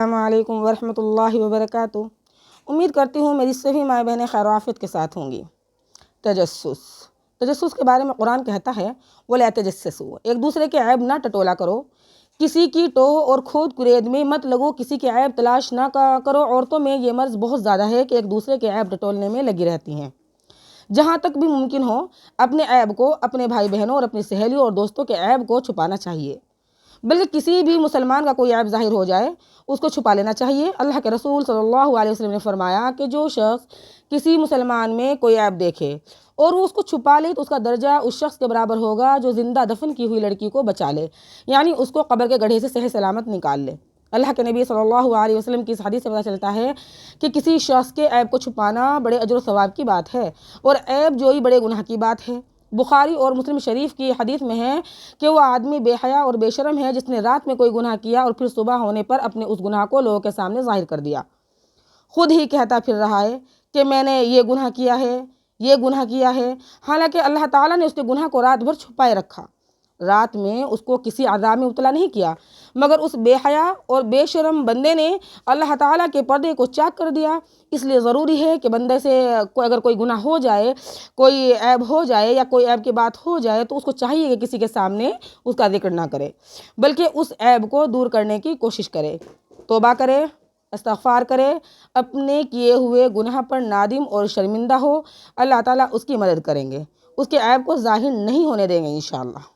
السلام علیکم ورحمۃ اللہ وبرکاتہ۔ امید کرتی ہوں میری سبھی مائیں بہنیں خیر و عافیت کے ساتھ ہوں گی۔ تجسس کے بارے میں قرآن کہتا ہے وَلَا تَجَسَّسُوا، ایک دوسرے کے عیب نہ ٹٹولا کرو، کسی کی ٹوہ اور کھود کرید میں مت لگو، کسی کے عیب تلاش نہ کرو۔ عورتوں میں یہ مرض بہت زیادہ ہے کہ ایک دوسرے کے عیب ٹٹولنے میں لگی رہتی ہیں۔ جہاں تک بھی ممکن ہو اپنے عیب کو اپنے بھائی بہنوں اور اپنی سہیلیوں اور دوستوں کے عیب کو چھپانا چاہیے، بلکہ کسی بھی مسلمان کا کوئی عیب ظاہر ہو جائے اس کو چھپا لینا چاہیے۔ اللہ کے رسول صلی اللہ علیہ وسلم نے فرمایا کہ جو شخص کسی مسلمان میں کوئی عیب دیکھے اور وہ اس کو چھپا لے تو اس کا درجہ اس شخص کے برابر ہوگا جو زندہ دفن کی ہوئی لڑکی کو بچا لے، یعنی اس کو قبر کے گڑھے سے صحیح سلامت نکال لے۔ اللہ کے نبی صلی اللہ علیہ وسلم کی اس حدیث سے پتہ چلتا ہے کہ کسی شخص کے عیب کو چھپانا بڑے اجر و ثواب کی بات ہے اور عیب جوئی بڑے گناہ کی بات ہے۔ بخاری اور مسلم شریف کی حدیث میں ہے کہ وہ آدمی بے حیا اور بے شرم ہے جس نے رات میں کوئی گناہ کیا اور پھر صبح ہونے پر اپنے اس گناہ کو لوگوں کے سامنے ظاہر کر دیا، خود ہی کہتا پھر رہا ہے کہ میں نے یہ گناہ کیا ہے، یہ گناہ کیا ہے، حالانکہ اللہ تعالیٰ نے اس کے گناہ کو رات بھر چھپائے رکھا، رات میں اس کو کسی عذاب میں مبتلا نہیں کیا، مگر اس بے حیا اور بے شرم بندے نے اللہ تعالیٰ کے پردے کو چاک کر دیا۔ اس لیے ضروری ہے کہ بندے سے اگر کوئی گناہ ہو جائے، کوئی عیب ہو جائے یا کوئی عیب کی بات ہو جائے تو اس کو چاہیے کہ کسی کے سامنے اس کا ذکر نہ کرے، بلکہ اس عیب کو دور کرنے کی کوشش کرے، توبہ کرے، استغفار کرے، اپنے کیے ہوئے گناہ پر نادم اور شرمندہ ہو۔ اللہ تعالیٰ اس کی مدد کریں گے، اس کے عیب کو ظاہر نہیں ہونے دیں گے انشاءاللہ۔